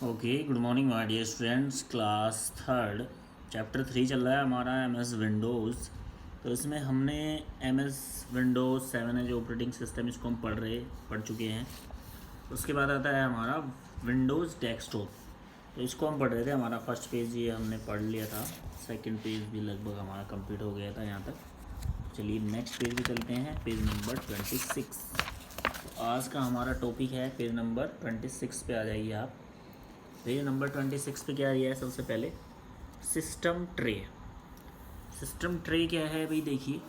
Okay, good morning my dear students. Class third chapter 3 चल रहा है हमारा MS विंडोज़। तो इसमें हमने MS विंडोज़ 7 है जो ऑपरेटिंग सिस्टम, इसको हम पढ़ चुके हैं। उसके बाद आता है हमारा विंडोज़ डेस्कटॉप। तो इसको हम पढ़ रहे थे, हमारा फर्स्ट पेज ये हमने पढ़ लिया था, सेकंड पेज भी लगभग हमारा कंप्लीट हो गया था यहाँ तक। चलिए नेक्स्ट पेज पे चलते हैं, पेज नंबर 26। तो आज का हमारा टॉपिक है पेज नंबर 26 पे आ जाइए आप। पेज नंबर 26 पे क्या दिया है? सबसे पहले सिस्टम ट्रे। सिस्टम ट्रे क्या है भाई? देखिए,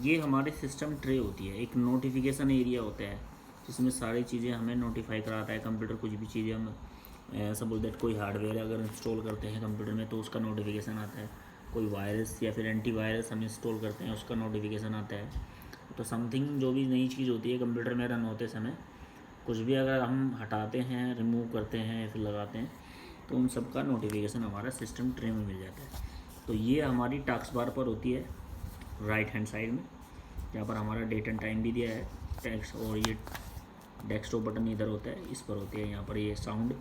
ये हमारे सिस्टम ट्रे होती है, एक नोटिफिकेशन एरिया होता है जिसमें सारी चीज़ें हमें नोटिफाई कराता है। कंप्यूटर कुछ भी चीज़ें हम सपोज दैट कोई हार्डवेयर अगर इंस्टॉल करते हैं कंप्यूटर में तो उसका नोटिफिकेशन आता है। कोई वायरस या फिर एंटीवायरस हम इंस्टॉल करते हैं उसका नोटिफिकेशन आता है। तो समथिंग जो भी नई चीज़ होती है कंप्यूटर में रन होते समय, कुछ भी अगर हम हटाते हैं, रिमूव करते हैं या फिर लगाते हैं तो उन सब का नोटिफिकेशन हमारा सिस्टम ट्रे में मिल जाता है। तो ये हमारी टास्क बार पर होती है राइट हैंड साइड में, जहाँ पर हमारा डेट एंड टाइम भी दिया है टेक्स्ट, और ये डेस्कटॉप बटन इधर होता है, इस पर होती है। यहाँ पर ये साउंड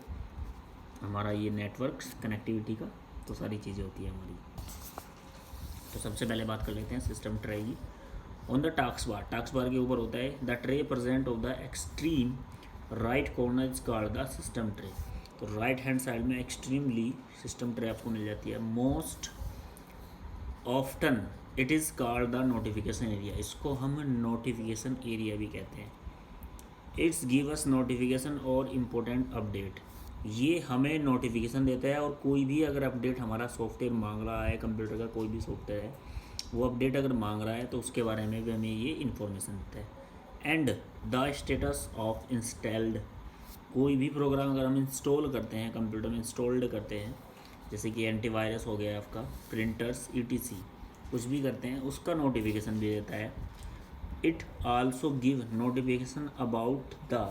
हमारा, ये नेटवर्क्स कनेक्टिविटी का, तो सारी चीज़ें होती है हमारी। तो सबसे पहले बात कर लेते हैं सिस्टम ट्रे की। ऑन द टास्क बार के ऊपर होता है the tray present of the extreme right corner is called the system tray. तो राइट हैंड साइड में एक्सट्रीमली सिस्टम ट्रे आपको मिल जाती है। Most often it is called the notification area. इसको हम नोटिफिकेशन एरिया भी कहते हैं। इट्स गिव अस नोटिफिकेशन और इम्पोर्टेंट अपडेट। ये हमें नोटिफिकेशन देता है, और कोई भी अगर अपडेट हमारा सॉफ्टवेयर मांग रहा है, कंप्यूटर का कोई भी सॉफ्टवेयर है, वो अपडेट अगर मांग रहा है तो उसके बारे में भी हमें ये इन्फॉर्मेशन देता है। And the status of installed. कोई भी प्रोग्राम अगर हम इंस्टॉल करते हैं, कंप्यूटर में इंस्टॉल्ड करते हैं, जैसे कि एंटीवायरस हो गया आपका, प्रिंटर्स ETC, कुछ भी करते हैं उसका नोटिफिकेशन भी देता है। It also give notification about the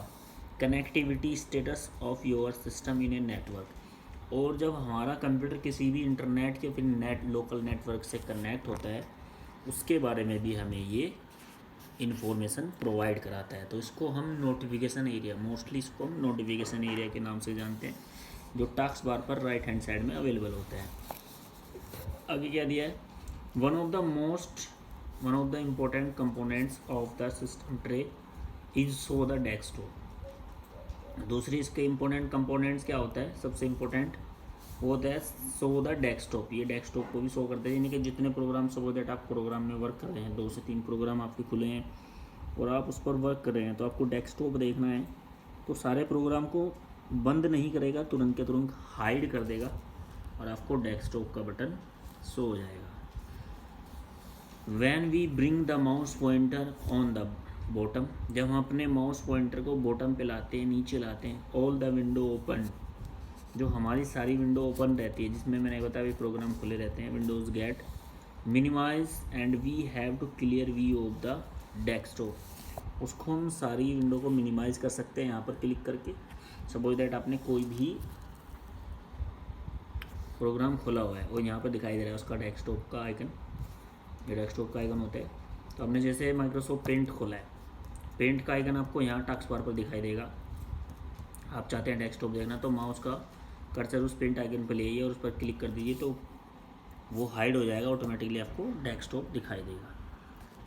connectivity status of your system in a network. और जब हमारा कंप्यूटर किसी भी इंटरनेट या फिर लोकल नेटवर्क से कनेक्ट होता है, उसके बारे में भी हमें ये इन्फॉर्मेशन प्रोवाइड कराता है। तो इसको हम नोटिफिकेशन एरिया, मोस्टली इसको हम नोटिफिकेशन एरिया के नाम से जानते हैं, जो टास्क बार पर राइट हैंड साइड में अवेलेबल होता है। आगे क्या दिया है? One of the important components of the system tray is so the desktop. दूसरी इसके इम्पोर्टेंट कंपोनेंट्स क्या होता है? सबसे इम्पोर्टेंट वो होता है सो द डेस्कटॉप। ये डेस्कटॉप को भी शो करते हैं, यानी कि जितने प्रोग्राम, सपोज दैट आप प्रोग्राम में वर्क कर रहे हैं, 2 से 3 प्रोग्राम आपके खुले हैं और आप उस पर वर्क कर रहे हैं, तो आपको डेस्कटॉप देखना है तो सारे प्रोग्राम को बंद नहीं करेगा, तुरंत के तुरंत हाइड कर देगा और आपको डेस्कटॉप का बटन शो हो जाएगा। When we bring the mouse pointer on the bottom, जब हम अपने माउस पॉइंटर को बॉटम पे लाते हैं, नीचे लाते हैं, ऑल द विंडो ओपन, जो हमारी सारी विंडो ओपन रहती है, जिसमें मैंने बताया भी प्रोग्राम खुले रहते हैं, windows get minimise and we have to clear view of the desktop. उसको हम सारी विंडो को मिनिमाइज़ कर सकते हैं यहाँ पर क्लिक करके। सपोज दैट आपने कोई भी प्रोग्राम खोला हुआ है और यहाँ पर दिखाई दे रहा है उसका डेस्कटॉप का आइकन, ये डेस्कटॉप का आइकन होता है। तो आपने जैसे माइक्रोसॉफ्ट पेंट खोला है, पेंट का आइकन आपको यहाँ टास्क बार पर दिखाई देगा। आप चाहते हैं डेस्कटॉप देखना तो माउस का कर्सर उस पेंट आइकन पर ले आइए और उस पर क्लिक कर दीजिए, तो वो हाइड हो जाएगा, ऑटोमेटिकली आपको डेस्कटॉप दिखाई देगा।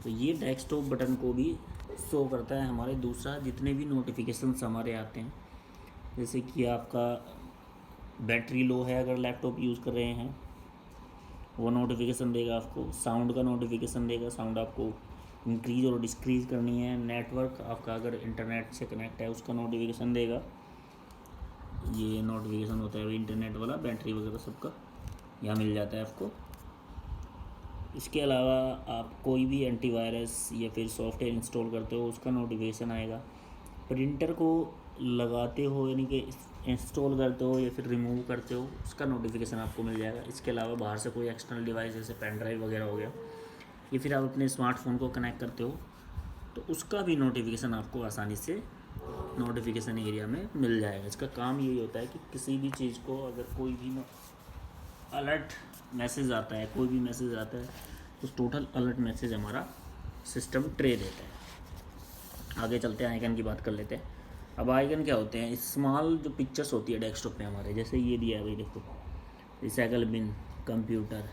तो ये डेस्कटॉप बटन को भी शो करता है हमारे दूसरा जितने भी नोटिफिकेशंस हमारे आते हैं, जैसे कि आपका बैटरी लो है अगर लैपटॉप यूज़ कर रहे हैं, वो नोटिफिकेशन देगा आपको। साउंड का नोटिफिकेशन देगा, साउंड आपको इंक्रीज़ और डिस्क्रीज़ करनी है। नेटवर्क आपका अगर इंटरनेट से कनेक्ट है उसका नोटिफिकेशन देगा। ये नोटिफिकेशन होता है इंटरनेट वाला, बैटरी वगैरह सबका यहाँ मिल जाता है आपको। इसके अलावा आप कोई भी एंटीवायरस या फिर सॉफ्टवेयर इंस्टॉल करते हो उसका नोटिफिकेशन आएगा। प्रिंटर को लगाते हो यानी कि इंस्टॉल करते हो या फिर रिमूव करते हो उसका नोटिफिकेशन आपको मिल जाएगा। इसके अलावा बाहर से कोई एक्सटर्नल डिवाइस जैसे पेन ड्राइव वगैरह हो गया, या फिर आप अपने स्मार्टफोन को कनेक्ट करते हो तो उसका भी नोटिफिकेशन आपको आसानी से नोटिफिकेशन एरिया में मिल जाएगा। इसका काम यही होता है कि किसी भी चीज़ को अगर कोई भी अलर्ट मैसेज आता है, कोई भी मैसेज आता है, तो टोटल अलर्ट मैसेज हमारा सिस्टम ट्रे देता है। आगे चलते हैं, आइकन की बात कर लेते हैं। अब आइकन क्या होते हैं, स्मॉल जो पिक्चर्स होती है डेस्कटॉप पे हमारे, जैसे ये दिया है भाई देखो, रिसाइकल बिन, कंप्यूटर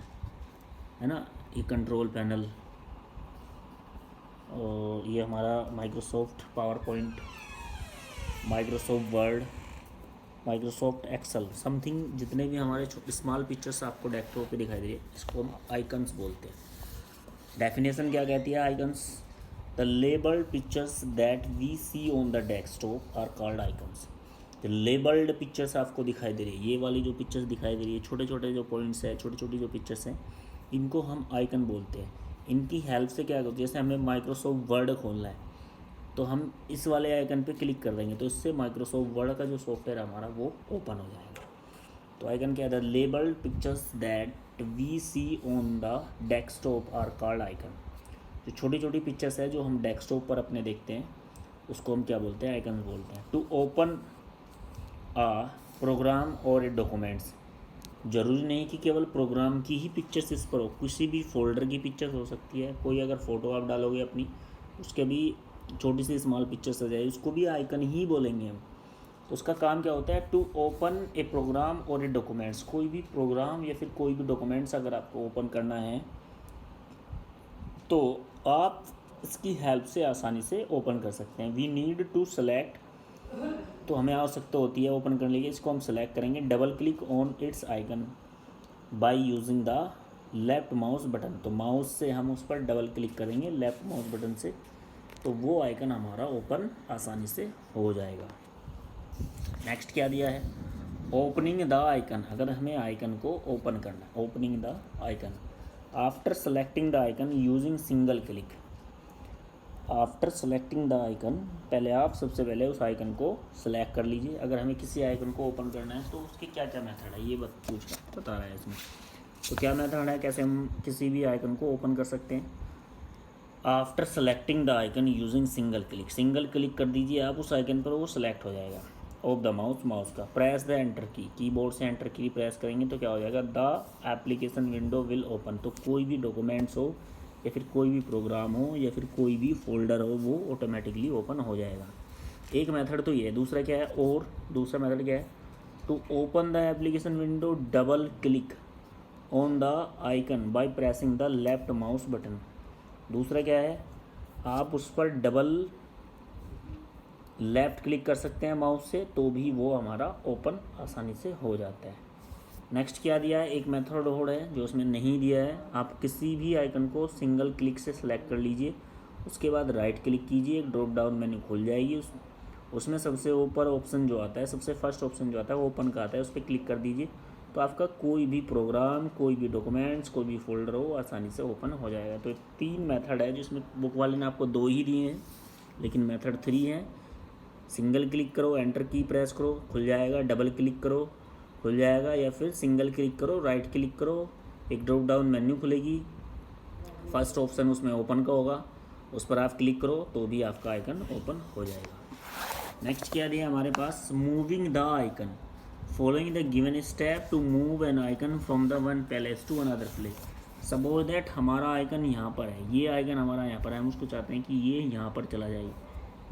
है ना, ये कंट्रोल पैनल, और ये हमारा Microsoft PowerPoint, Microsoft Word, Microsoft Excel, something जितने भी हमारे स्मॉल पिक्चर्स आपको डेस्कटॉप पे दिखाई दे रही है, इसको हम आइकन्स बोलते हैं। डेफिनेशन क्या कहती है icons, the labelled pictures that we see on the desktop are called icons. जो लेबल्ड पिक्चर्स आपको दिखाई दे रही है, ये वाली जो पिक्चर्स दिखाई दे रही है, छोटे छोटे जो पॉइंट्स है, छोटी छोटी जो पिक्चर्स हैं, इनको हम आइकन बोलते हैं। इनकी हेल्प से क्या होता है, जैसे हमें माइक्रोसॉफ्ट वर्ड खोलना है तो हम इस वाले आइकन पे क्लिक कर देंगे, तो इससे माइक्रोसॉफ्ट वर्ड का जो सॉफ्टवेयर हमारा वो ओपन हो जाएगा। तो आइकन क्या है, the labelled pictures that we see on the desktop are called icon. जो छोटी छोटी पिक्चर्स है जो हम डेस्कटॉप पर अपने देखते हैं, उसको हम क्या बोलते हैं, आइकन बोलते हैं। टू ओपन आ प्रोग्राम और ए डॉक्यूमेंट्स, ज़रूरी नहीं कि केवल प्रोग्राम की ही पिक्चर्स इस पर हो, किसी भी फोल्डर की पिक्चर्स हो सकती है। कोई अगर फ़ोटो आप डालोगे अपनी, उसके भी छोटी सी स्मॉल पिक्चर्स आ जाए, उसको भी आइकन ही बोलेंगे हम। तो उसका काम क्या होता है, टू ओपन ए प्रोग्राम और ए डॉक्यूमेंट्स, कोई भी प्रोग्राम या फिर कोई भी डॉक्यूमेंट्स अगर आपको ओपन करना है तो आप इसकी हेल्प से आसानी से ओपन कर सकते हैं। वी नीड टू सेलेक्ट, तो हमें आवश्यकता होती है ओपन करने की, इसको हम सेलेक्ट करेंगे, double click on it's icon by using the left mouse button. तो माउस से हम उस पर डबल क्लिक करेंगे लेफ्ट माउस बटन से, तो वो आइकन हमारा ओपन आसानी से हो जाएगा। नेक्स्ट क्या दिया है, ओपनिंग द आइकन, अगर हमें आइकन को ओपन करना है, opening the icon after selecting the icon using single click. After selecting the icon, पहले आप सबसे पहले उस आइकन को सेलेक्ट कर लीजिए। अगर हमें किसी आइकन को ओपन करना है तो उसके क्या क्या मेथड है, ये बता रहा है इसमें। तो क्या मेथड है, कैसे हम किसी भी आइकन को ओपन कर सकते हैं। After selecting the icon using single click, single click कर दीजिए आप उस आइकन पर, वो सेलेक्ट हो जाएगा। ऑफ द माउस, माउस का प्रेस द एंटर की, कीबोर्ड से एंटर की प्रेस करेंगे तो क्या हो जाएगा, the application window will open. तो कोई भी डॉक्यूमेंट्स हो या फिर कोई भी प्रोग्राम हो या फिर कोई भी फोल्डर हो, वो ऑटोमेटिकली ओपन हो जाएगा। एक मेथड तो ये है। दूसरा क्या है, और दूसरा मेथड क्या है, to open the application window double click on the icon by pressing the left mouse button. दूसरा क्या है, आप उस पर डबल लेफ़्ट क्लिक कर सकते हैं माउस से, तो भी वो हमारा ओपन आसानी से हो जाता है। नेक्स्ट क्या दिया है, एक मेथड और है जो उसमें नहीं दिया है। आप किसी भी आइकन को सिंगल क्लिक से सिलेक्ट कर लीजिए, उसके बाद राइट क्लिक कीजिए, एक ड्रॉप डाउन मेन्यू खुल जाएगी। उसमें सबसे ऊपर ऑप्शन जो आता है, सबसे फर्स्ट ऑप्शन जो आता है वो ओपन का आता है, उस पर क्लिक कर दीजिए, तो आपका कोई भी प्रोग्राम, कोई भी डॉक्यूमेंट्स, कोई भी फोल्डर हो, आसानी से ओपन हो जाएगा। तो 3 मेथड है, जिसमें बुक वाले ने आपको 2 ही दिए हैं, लेकिन मेथड 3 है। सिंगल क्लिक करो, एंटर की प्रेस करो, खुल जाएगा, डबल क्लिक करो, खुल जाएगा, या फिर सिंगल क्लिक करो, राइट क्लिक करो, एक ड्रॉप डाउन मेन्यू खुलेगी, फर्स्ट ऑप्शन उसमें ओपन का होगा, उस पर आप क्लिक करो तो भी आपका आइकन ओपन हो जाएगा। नेक्स्ट क्या दिया हमारे पास, moving the icon, following the given step to move an icon from the one place to another place. Suppose that हमारा आइकन यहाँ पर है, ये आइकन हमारा यहाँ पर है, हम उसको चाहते हैं कि ये यहाँ पर चला जाए,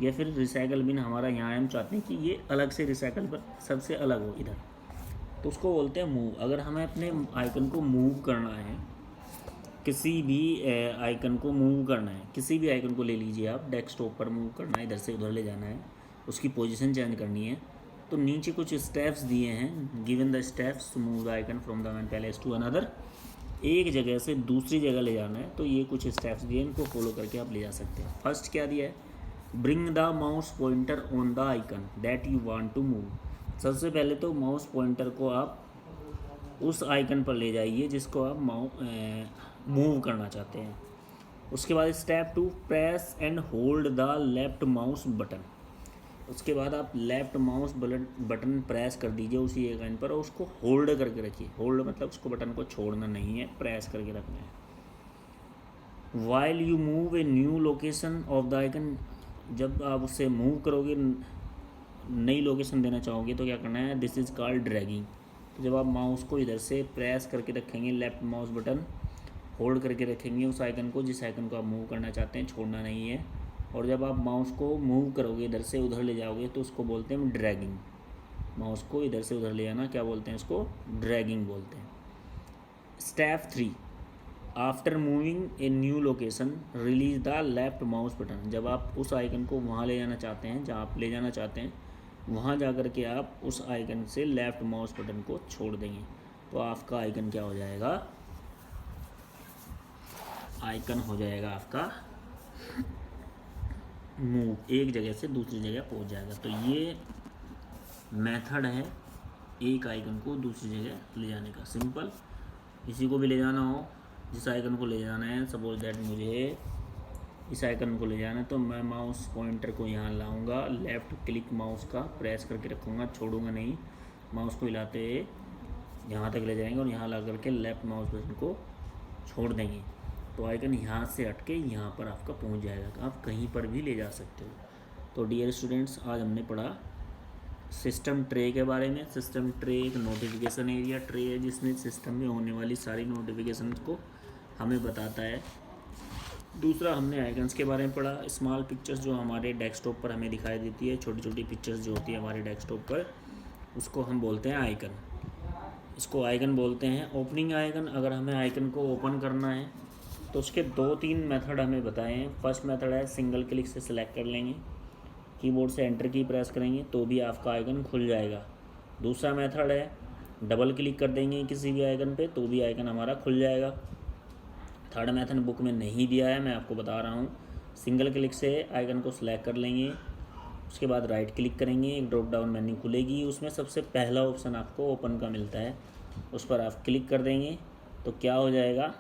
या फिर रिसाइकल बिन हमारा यहाँ है, हम चाहते हैं कि ये अलग से रिसाइकल पर सबसे अलग हो इधर, तो उसको बोलते हैं मूव। अगर हमें अपने आइकन को मूव करना है, किसी भी आइकन को मूव करना है, किसी भी आइकन को ले लीजिए आप, डेस्कटॉप पर मूव करना है, इधर से उधर ले जाना है, उसकी पोजीशन चेंज करनी है, तो नीचे कुछ स्टेप्स दिए हैं, given the steps to move the icon from the one place to another. एक जगह से दूसरी जगह ले जाना है, तो ये कुछ स्टेप्स दिए, इनको फॉलो करके आप ले जा सकते हैं। फर्स्ट क्या दिया है, bring the mouse pointer on the icon that you want to move. सबसे पहले तो माउस पॉइंटर को आप उस आइकन पर ले जाइए जिसको आप मूव करना चाहते हैं। उसके बाद step 2, press and hold the left mouse button. उसके बाद आप लेफ्ट माउस बटन प्रेस कर दीजिए उसी आइकन पर, और उसको होल्ड करके रखिए। होल्ड मतलब उसको बटन को छोड़ना नहीं है, प्रेस करके रखना है। While you move a new location of the icon, जब आप उससे मूव करोगे, नई लोकेशन देना चाहोगे, तो क्या करना है, दिस इज़ कॉल्ड ड्रैगिंग। तो जब आप माउस को इधर से प्रेस करके रखेंगे, लेफ्ट माउस बटन होल्ड करके रखेंगे उस आइकन को, जिस आइकन को आप मूव करना चाहते हैं, छोड़ना नहीं है, और जब आप माउस को मूव करोगे, इधर से उधर ले जाओगे, तो उसको बोलते हैं ड्रैगिंग। माउस को इधर से उधर ले जाना क्या बोलते हैं, इसको ड्रैगिंग बोलते हैं। Step 3, after moving a new location release the left mouse button. जब आप उस आइकन को वहाँ ले जाना चाहते हैं जहाँ आप ले जाना चाहते हैं, वहाँ जा कर के आप उस आइकन से लेफ्ट माउस बटन को छोड़ देंगे, तो आपका आइकन क्या हो जाएगा, आइकन हो जाएगा आपका मूव, एक जगह से दूसरी जगह पहुँच जाएगा। तो ये मेथड है एक आइकन को दूसरी जगह ले जाने का। सिंपल, किसी को भी ले जाना हो, जिस आइकन को ले जाना है, सपोज दैट मुझे इस आइकन को ले जाना है, तो मैं माउस पॉइंटर को यहाँ लाऊंगा, लेफ़्ट क्लिक माउस का प्रेस करके रखूँगा, छोड़ूंगा नहीं, माउस को हिलाते यहाँ तक ले जाएंगे और यहाँ ला करके लेफ़्ट माउस बटन को छोड़ देंगे, तो आइकन यहाँ से हट के यहाँ पर आपका पहुँच जाएगा। आप कहीं पर भी ले जा सकते हो। तो डियर स्टूडेंट्स, आज हमने पढ़ा सिस्टम ट्रे के बारे में। सिस्टम ट्रे एक नोटिफिकेशन एरिया ट्रे है जिसमें सिस्टम में होने वाली सारी नोटिफिकेशन को हमें बताता है। दूसरा, हमने आइकन्स के बारे में पढ़ा। स्मॉल पिक्चर्स जो हमारे डेस्कटॉप पर हमें दिखाई देती है, छोटी छोटी पिक्चर्स जो होती है हमारे डेस्कटॉप पर, उसको हम बोलते हैं आइकन। इसको आइकन बोलते हैं। ओपनिंग आइकन, अगर हमें आइकन को ओपन करना है तो उसके 2-3 मेथड हमें बताए हैं। फर्स्ट मेथड है सिंगल क्लिक से सिलेक्ट कर लेंगे, कीबोर्ड से एंटर की प्रेस करेंगे तो भी आपका आइकन खुल जाएगा। दूसरा मेथड है डबल क्लिक कर देंगे किसी भी आइकन पे तो भी आइकन हमारा खुल जाएगा। थर्ड मेथड बुक में नहीं दिया है, मैं आपको बता रहा हूँ। सिंगल क्लिक से आइकन को सिलेक्ट कर लेंगे, उसके बाद राइट क्लिक करेंगे, एक ड्रॉप डाउन मेन्यू खुलेगी, उसमें सबसे पहला ऑप्शन आपको ओपन का मिलता है, उस पर आप क्लिक कर देंगे तो क्या हो जाएगा,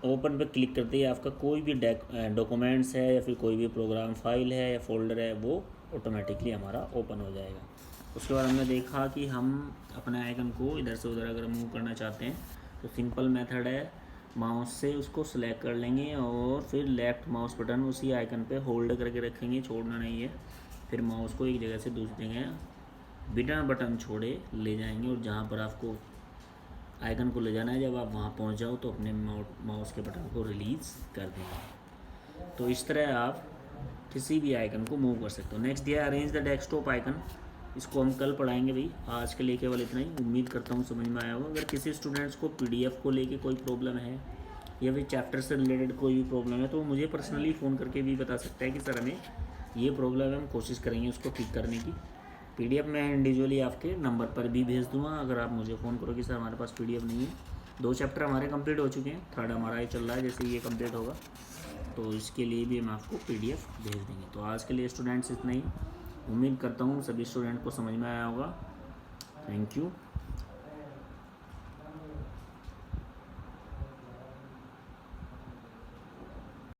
ओपन पे क्लिक करते ही आपका कोई भी डॉक्यूमेंट्स है या फिर कोई भी प्रोग्राम फाइल है या फोल्डर है वो ऑटोमेटिकली हमारा ओपन हो जाएगा। उसके बाद हमने देखा कि हम अपने आइकन को इधर से उधर अगर मूव करना चाहते हैं तो सिंपल मेथड है, माउस से उसको सिलेक्ट कर लेंगे और फिर लेफ़्ट माउस बटन उसी आइकन पे होल्ड करके रखेंगे, छोड़ना नहीं है। फिर माउस को एक जगह से दूसरी जगह बिना बटन छोड़े ले जाएंगे और जहाँ पर आपको आइकन को ले जाना है, जब आप वहाँ पहुँच जाओ तो अपने माउस के बटन को रिलीज़ कर देंगे। तो इस तरह आप किसी भी आइकन को मूव कर सकते हो। नेक्स्ट दिया अरेंज द डेस्कटॉप आइकन, इसको हम कल पढ़ाएंगे भाई। आज के लिए केवल इतना ही, उम्मीद करता हूँ समझ में आया होगा। अगर किसी स्टूडेंट्स को PDF को लेके कोई प्रॉब्लम है या फिर चैप्टर से रिलेटेड कोई भी प्रॉब्लम है तो मुझे पर्सनली फ़ोन करके भी बता सकता है कि सर हमें ये प्रॉब्लम है, हम कोशिश करेंगे उसको ठीक करने की। PDF मैं इंडिविजुअली आपके नंबर पर भी भेज दूँगा अगर आप मुझे फ़ोन करो कि सर हमारे पास PDF नहीं है। 2 चैप्टर हमारे कंप्लीट हो चुके हैं, थर्ड हमारा ही चल रहा है, जैसे ये कंप्लीट होगा तो इसके लिए भी हम आपको PDF भेज देंगे। तो आज के लिए स्टूडेंट्स इतना ही, उम्मीद करता हूँ सभी स्टूडेंट को समझ में आया होगा। Thank you.